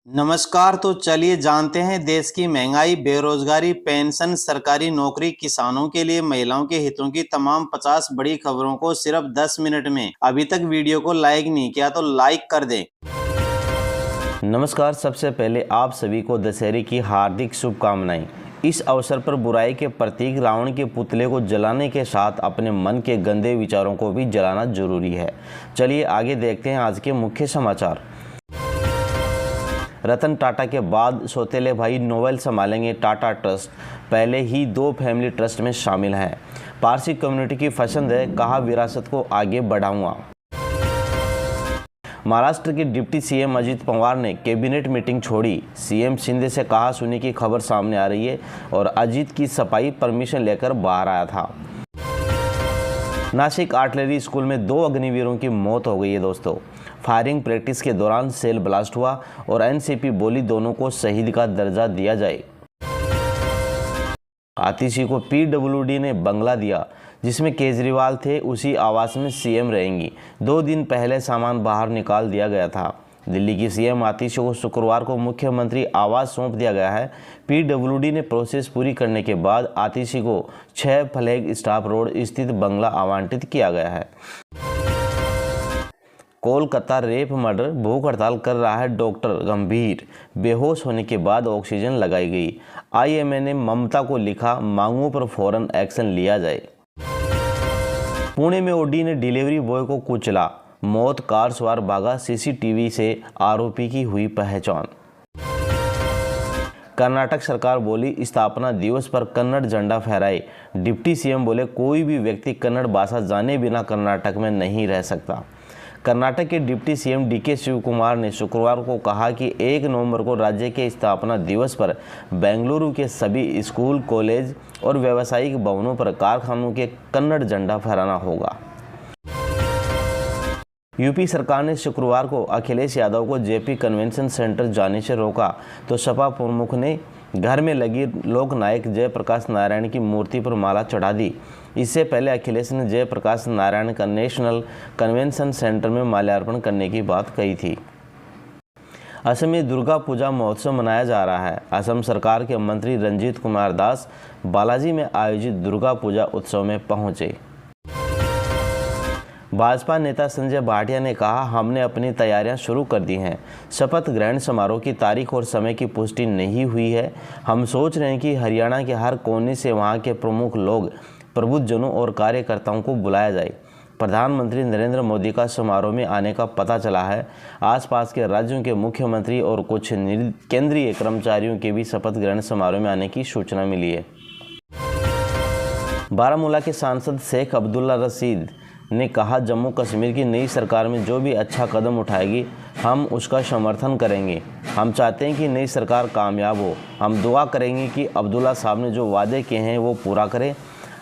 नमस्कार। तो चलिए जानते हैं देश की महंगाई, बेरोजगारी, पेंशन, सरकारी नौकरी, किसानों के लिए महिलाओं के हितों की तमाम 50 बड़ी खबरों को सिर्फ 10 मिनट में। अभी तक वीडियो को लाइक नहीं किया तो लाइक कर दें। नमस्कार। सबसे पहले आप सभी को दशहरे की हार्दिक शुभकामनाएं। इस अवसर पर बुराई के प्रतीक रावण के पुतले को जलाने के साथ अपने मन के गंदे विचारों को भी जलाना जरूरी है। चलिए आगे देखते हैं आज के मुख्य समाचार। रतन टाटा के बाद सौतेले भाई नोवेल संभालेंगे टाटा ट्रस्ट। पहले ही 2 फैमिली ट्रस्ट में शामिल हैं। पारसी कम्युनिटी की पसंद है, कहा विरासत को आगे बढ़ाऊंगा। महाराष्ट्र के डिप्टी सीएम अजित पवार ने कैबिनेट मीटिंग छोड़ी। सीएम शिंदे से कहा सुनी की खबर सामने आ रही है और अजित की सफाई परमिशन लेकर बाहर आया था। नासिक आर्टिलरी स्कूल में 2 अग्निवीरों की मौत हो गई है दोस्तों। फायरिंग प्रैक्टिस के दौरान सेल ब्लास्ट हुआ और एनसीपी बोली दोनों को शहीद का दर्जा दिया जाए। आतिशी को पीडब्ल्यूडी ने बंगला दिया जिसमें केजरीवाल थे, उसी आवास में सीएम रहेंगी। 2 दिन पहले सामान बाहर निकाल दिया गया था। दिल्ली की सीएम आतिशी को शुक्रवार को मुख्यमंत्री आवास सौंप दिया गया है। पीडब्ल्यूडी ने प्रोसेस पूरी करने के बाद आतिशी को 6 फ्लैग स्टाफ रोड स्थित बंगला आवंटित किया गया है। कोलकाता रेप मर्डर भूख हड़ताल कर रहा है डॉक्टर, गंभीर बेहोश होने के बाद ऑक्सीजन लगाई गई। आईएमए ने ममता को लिखा, मांगों पर फौरन एक्शन लिया जाए। पुणे में ओडी ने डिलीवरी बॉय को कुचला, मौत कार सवार भागा, सीसीटीवी से आरोपी की हुई पहचान। कर्नाटक सरकार बोली स्थापना दिवस पर कन्नड़ झंडा फहराए। डिप्टी सीएम बोले कोई भी व्यक्ति कन्नड़ भाषा जाने बिना कर्नाटक में नहीं रह सकता। कर्नाटक के डिप्टी सीएम डीके शिवकुमार ने शुक्रवार को कहा कि 1 नवंबर को राज्य के स्थापना दिवस पर बेंगलुरु के सभी स्कूल, कॉलेज और व्यावसायिक भवनों पर कारखानों के कन्नड़ झंडा फहराना होगा। यूपी सरकार ने शुक्रवार को अखिलेश यादव को जेपी कन्वेंशन सेंटर जाने से रोका तो सपा प्रमुख ने घर में लगी लोकनायक जयप्रकाश नारायण की मूर्ति पर माला चढ़ा दी। इससे पहले अखिलेश ने जयप्रकाश नारायण का नेशनल कन्वेंशन सेंटर में माल्यार्पण करने की बात कही थी। असम में दुर्गा पूजा महोत्सव मनाया जा रहा है। असम सरकार के मंत्री रंजीत कुमार दास बालाजी में आयोजित दुर्गा पूजा उत्सव में पहुंचे। भाजपा नेता संजय भाटिया ने कहा, हमने अपनी तैयारियां शुरू कर दी हैं। शपथ ग्रहण समारोह की तारीख और समय की पुष्टि नहीं हुई है। हम सोच रहे हैं कि हरियाणा के हर कोने से वहां के प्रमुख लोग, प्रबुद्धजनों और कार्यकर्ताओं को बुलाया जाए। प्रधानमंत्री नरेंद्र मोदी का समारोह में आने का पता चला है। आसपास के राज्यों के मुख्यमंत्री और कुछ केंद्रीय कर्मचारियों के भी शपथ ग्रहण समारोह में आने की सूचना मिली है। बारामूला के सांसद शेख अब्दुल्ला रशीद ने कहा, जम्मू कश्मीर की नई सरकार में जो भी अच्छा कदम उठाएगी हम उसका समर्थन करेंगे। हम चाहते हैं कि नई सरकार कामयाब हो। हम दुआ करेंगे कि अब्दुल्ला साहब ने जो वादे किए हैं वो पूरा करें।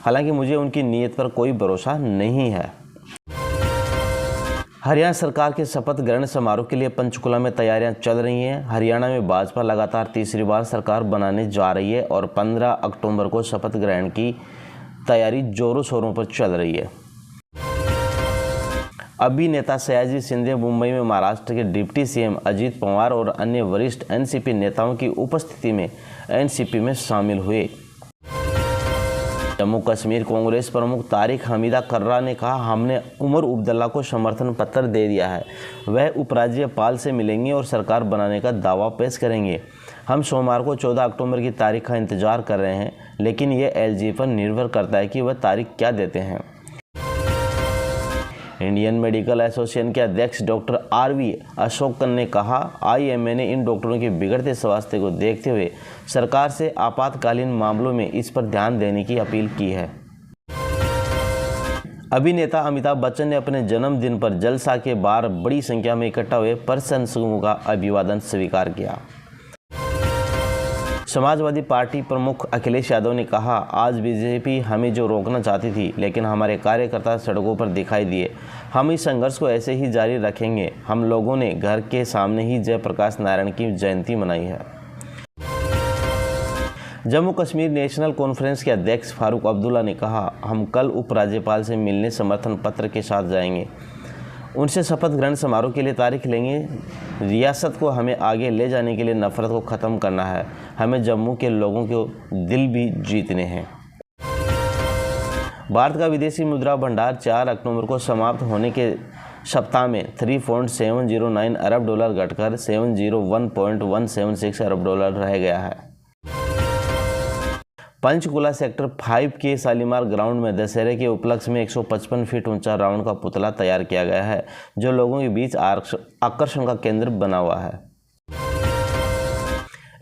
हालांकि मुझे उनकी नीयत पर कोई भरोसा नहीं है। हरियाणा सरकार के शपथ ग्रहण समारोह के लिए पंचकुला में तैयारियां चल रही हैं। हरियाणा में भाजपा लगातार तीसरी बार सरकार बनाने जा रही है और 15 अक्टूबर को शपथ ग्रहण की तैयारी जोरों शोरों पर चल रही है। अभिनेता सयाजी शिंदे मुंबई में महाराष्ट्र के डिप्टी सीएम अजित पवार और अन्य वरिष्ठ एनसीपी नेताओं की उपस्थिति में एनसीपी में शामिल हुए। जम्मू कश्मीर कांग्रेस प्रमुख तारिक हमीदा कर्रा ने कहा, हमने उमर अब्दुल्ला को समर्थन पत्र दे दिया है। वह उपराज्यपाल से मिलेंगे और सरकार बनाने का दावा पेश करेंगे। हम सोमवार को 14 अक्टूबर की तारीख का इंतजार कर रहे हैं, लेकिन यह एलजी पर निर्भर करता है कि वह तारीख क्या देते हैं। इंडियन मेडिकल एसोसिएशन के अध्यक्ष डॉक्टर आरवी अशोकन ने कहा, आईएमए ने इन डॉक्टरों के बिगड़ते स्वास्थ्य को देखते हुए सरकार से आपातकालीन मामलों में इस पर ध्यान देने की अपील की है। अभिनेता अमिताभ बच्चन ने अपने जन्मदिन पर जलसा के बाहर बड़ी संख्या में इकट्ठा हुए प्रशंसकों का अभिवादन स्वीकार किया। समाजवादी पार्टी प्रमुख अखिलेश यादव ने कहा, आज बीजेपी हमें जो रोकना चाहती थी, लेकिन हमारे कार्यकर्ता सड़कों पर दिखाई दिए। हम इस संघर्ष को ऐसे ही जारी रखेंगे। हम लोगों ने घर के सामने ही जयप्रकाश नारायण की जयंती मनाई है। जम्मू कश्मीर नेशनल कॉन्फ्रेंस के अध्यक्ष फारूक अब्दुल्ला ने कहा, हम कल उपराज्यपाल से मिलने समर्थन पत्र के साथ जाएंगे। उनसे शपथ ग्रहण समारोह के लिए तारीख लेंगे। रियासत को हमें आगे ले जाने के लिए नफरत को ख़त्म करना है। हमें जम्मू के लोगों के दिल भी जीतने हैं। भारत का विदेशी मुद्रा भंडार 4 अक्टूबर को समाप्त होने के सप्ताह में 3.709 अरब डॉलर घटकर 701.176 अरब डॉलर रह गया है। पंचकुला सेक्टर 5 के शालीमार ग्राउंड में दशहरे के उपलक्ष्य में 155 फीट ऊंचा रावण का पुतला तैयार किया गया है, जो लोगों के बीच आकर्षण का केंद्र बना हुआ है।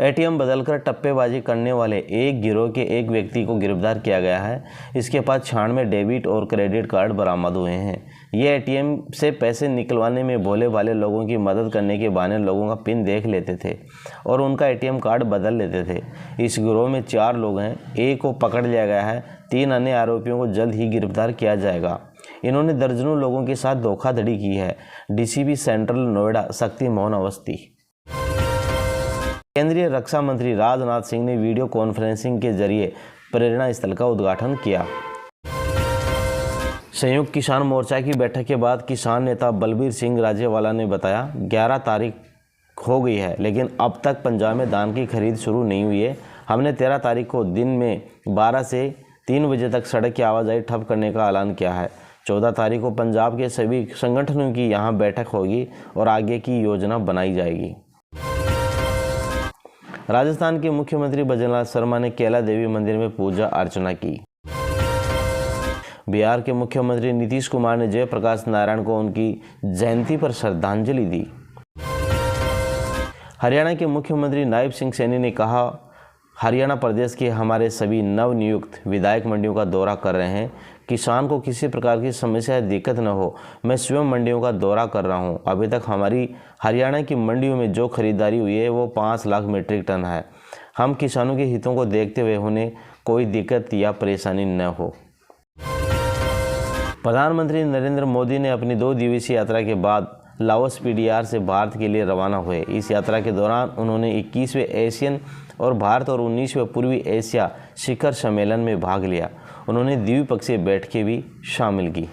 एटीएम बदलकर टप्पेबाजी करने वाले एक गिरोह के एक व्यक्ति को गिरफ्तार किया गया है। इसके पास 96 डेबिट और क्रेडिट कार्ड बरामद हुए हैं। ये एटीएम से पैसे निकलवाने में भोले भाले लोगों की मदद करने के बहाने लोगों का पिन देख लेते थे और उनका एटीएम कार्ड बदल लेते थे। इस गिरोह में 4 लोग हैं। एक को पकड़ लिया गया है। 3 अन्य आरोपियों को जल्द ही गिरफ्तार किया जाएगा। इन्होंने दर्जनों लोगों के साथ धोखाधड़ी की है। DCP central Noida Shakti Mohan Awasthi. केंद्रीय रक्षा मंत्री राजनाथ सिंह ने वीडियो कॉन्फ्रेंसिंग के जरिए प्रेरणा स्थल का उद्घाटन किया। संयुक्त किसान मोर्चा की बैठक के बाद किसान नेता बलबीर सिंह राजेवाला ने बताया, 11 तारीख हो गई है लेकिन अब तक पंजाब में धान की खरीद शुरू नहीं हुई है। हमने 13 तारीख को दिन में 12 से 3 बजे तक सड़क की आवाजाही ठप करने का ऐलान किया है। 14 तारीख को पंजाब के सभी संगठनों की यहां बैठक होगी और आगे की योजना बनाई जाएगी। राजस्थान के मुख्यमंत्री भजनलाल शर्मा ने कैला देवी मंदिर में पूजा अर्चना की। बिहार के मुख्यमंत्री नीतीश कुमार ने जयप्रकाश नारायण को उनकी जयंती पर श्रद्धांजलि दी। हरियाणा के मुख्यमंत्री नायब सिंह सैनी ने कहा, हरियाणा प्रदेश के हमारे सभी नवनियुक्त विधायक मंडियों का दौरा कर रहे हैं। किसान को किसी प्रकार की समस्या या दिक्कत न हो, मैं स्वयं मंडियों का दौरा कर रहा हूं। अभी तक हमारी हरियाणा की मंडियों में जो खरीदारी हुई है वो 5 लाख मीट्रिक टन है। हम किसानों के हितों को देखते हुए उन्हें कोई दिक्कत या परेशानी न हो। प्रधानमंत्री नरेंद्र मोदी ने अपनी 2 दिवसीय यात्रा के बाद लाओस पीडीआर से भारत के लिए रवाना हुए। इस यात्रा के दौरान उन्होंने 21वें एशियन और भारत और 19वें पूर्वी एशिया शिखर सम्मेलन में भाग लिया। उन्होंने द्विपक्षीय बैठकें भी शामिल की।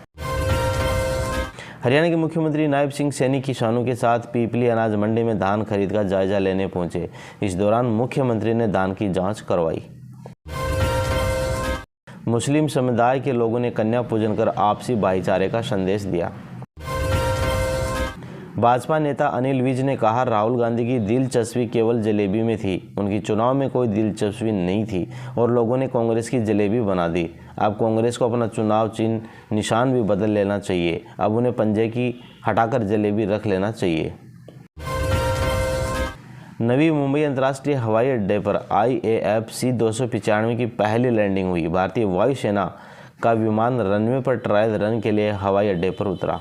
हरियाणा के मुख्यमंत्री नायब सिंह सैनी किसानों के साथ पीपली अनाज मंडी में धान खरीद का जायजा लेने पहुंचे। इस दौरान मुख्यमंत्री ने धान की जांच करवाई। मुस्लिम समुदाय के लोगों ने कन्या पूजन कर आपसी भाईचारे का संदेश दिया। भाजपा नेता अनिल विज ने कहा, राहुल गांधी की दिलचस्पी केवल जलेबी में थी। उनकी चुनाव में कोई दिलचस्पी नहीं थी और लोगों ने कांग्रेस की जलेबी बना दी। अब कांग्रेस को अपना चुनाव चिन्ह निशान भी बदल लेना चाहिए। अब उन्हें पंजे की हटाकर जलेबी रख लेना चाहिए। नवी मुंबई अंतर्राष्ट्रीय हवाई अड्डे पर IAF C-295 की पहली लैंडिंग हुई। भारतीय वायुसेना का विमान रनवे पर ट्रायल रन के लिए हवाई अड्डे पर उतरा।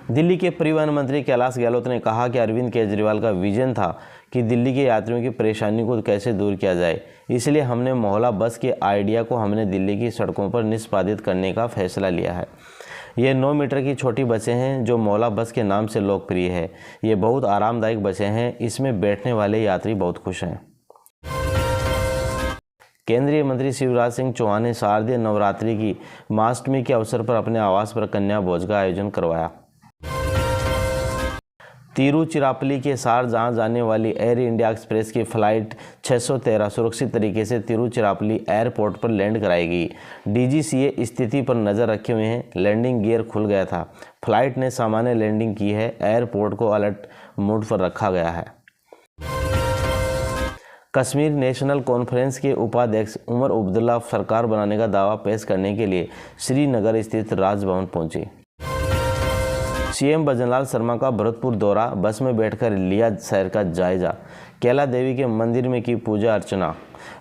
दिल्ली के परिवहन मंत्री कैलाश गहलोत ने कहा कि अरविंद केजरीवाल का विजन था कि दिल्ली के यात्रियों की परेशानी को कैसे दूर किया जाए, इसलिए हमने मोहल्ला बस के आइडिया को हमने दिल्ली की सड़कों पर निष्पादित करने का फैसला लिया है। ये 9 मीटर की छोटी बसें हैं जो मोहल्ला बस के नाम से लोकप्रिय है। ये बहुत आरामदायक बसें हैं। इसमें बैठने वाले यात्री बहुत खुश हैं। केंद्रीय मंत्री शिवराज सिंह चौहान ने शारदीय नवरात्रि की महाअष्टमी के अवसर पर अपने आवास पर कन्या भोज का आयोजन करवाया। तिरुचिरापल्ली के शारजाह जाने वाली एयर इंडिया एक्सप्रेस की फ्लाइट 613 सुरक्षित तरीके से तिरुचिरापल्ली एयरपोर्ट पर लैंड कराएगी। DGCA स्थिति पर नज़र रखे हुए हैं। लैंडिंग गियर खुल गया था। फ्लाइट ने सामान्य लैंडिंग की है। एयरपोर्ट को अलर्ट मोड पर रखा गया है। कश्मीर नेशनल कॉन्फ्रेंस के उपाध्यक्ष उमर अब्दुल्ला सरकार बनाने का दावा पेश करने के लिए श्रीनगर स्थित राजभवन पहुंचे। CM भजनलाल शर्मा का भरतपुर दौरा, बस में बैठकर लिया शहर का जायजा। कैला देवी के मंदिर में की पूजा अर्चना।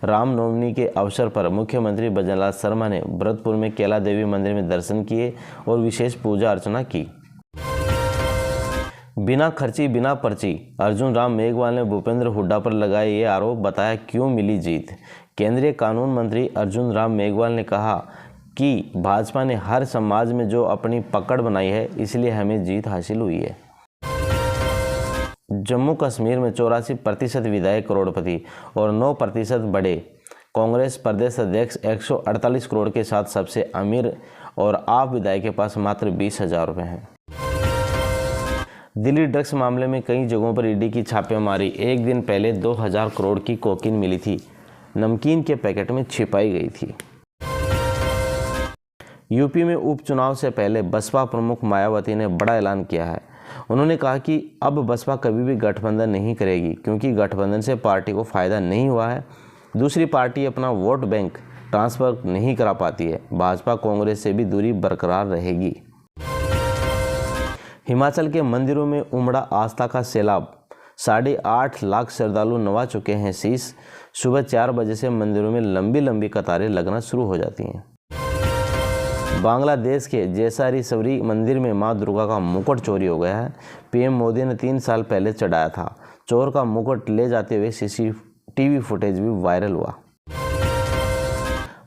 रामनवमी के अवसर पर मुख्यमंत्री भजनलाल शर्मा ने भरतपुर में कैला देवी मंदिर में दर्शन किए और विशेष पूजा अर्चना की। बिना खर्ची बिना पर्ची, अर्जुन राम मेघवाल ने भूपेंद्र हुड्डा पर लगाए ये आरोप, बताया क्यों मिली जीत। केंद्रीय कानून मंत्री अर्जुन राम मेघवाल ने कहा कि भाजपा ने हर समाज में जो अपनी पकड़ बनाई है, इसलिए हमें जीत हासिल हुई है। जम्मू कश्मीर में 84% विधायक करोड़पति और 9% बड़े। कांग्रेस प्रदेश अध्यक्ष 148 करोड़ के साथ सबसे अमीर और आप विधायक के पास मात्र 20,000 रुपये हैं। दिल्ली ड्रग्स मामले में कई जगहों पर ईडी की छापेमारी। एक दिन पहले 2000 करोड़ की कोकीन मिली थी, नमकीन के पैकेट में छिपाई गई थी। यूपी में उपचुनाव से पहले बसपा प्रमुख मायावती ने बड़ा ऐलान किया है। उन्होंने कहा कि अब बसपा कभी भी गठबंधन नहीं करेगी, क्योंकि गठबंधन से पार्टी को फायदा नहीं हुआ है। दूसरी पार्टी अपना वोट बैंक ट्रांसफर नहीं करा पाती है। भाजपा कांग्रेस से भी दूरी बरकरार रहेगी। हिमाचल के मंदिरों में उमड़ा आस्था का सैलाब। 8.5 लाख श्रद्धालु नवा चुके हैं शीश। सुबह 4 बजे से मंदिरों में लंबी लंबी कतारें लगना शुरू हो जाती हैं। बांग्लादेश के जैसारीसवरी मंदिर में मां दुर्गा का मुकुट चोरी हो गया है। पीएम मोदी ने 3 साल पहले चढ़ाया था। चोर का मुकुट ले जाते हुए सीसीटीवी फुटेज भी वायरल हुआ।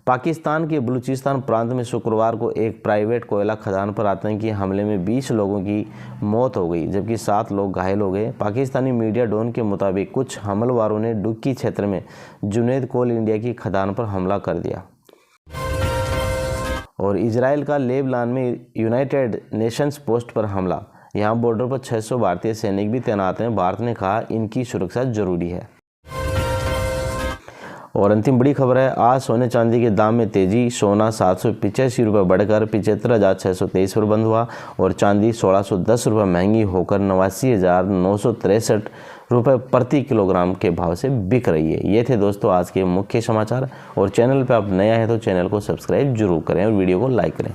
पाकिस्तान के बलूचिस्तान प्रांत में शुक्रवार को एक प्राइवेट कोयला खदान पर आतंकी हमले में 20 लोगों की मौत हो गई, जबकि 7 लोग घायल हो गए। पाकिस्तानी मीडिया डॉन के मुताबिक कुछ हमलावरों ने डुक्की क्षेत्र में जुनैद कोल इंडिया की खदान पर हमला कर दिया। और इजराइल का लेबनान में यूनाइटेड नेशंस पोस्ट पर हमला। यहाँ बॉर्डर पर 600 भारतीय सैनिक भी तैनात हैं। भारत ने कहा इनकी सुरक्षा जरूरी है। और अंतिम बड़ी खबर है, आज सोने चांदी के दाम में तेजी। सोना 785 रुपये बढ़कर 75,623 पर बंद हुआ और चांदी 1,610 रुपये महंगी होकर 89,963 रुपये प्रति किलोग्राम के भाव से बिक रही है। ये थे दोस्तों आज के मुख्य समाचार। और चैनल पर आप नया है तो चैनल को सब्सक्राइब जरूर करें और वीडियो को लाइक करें।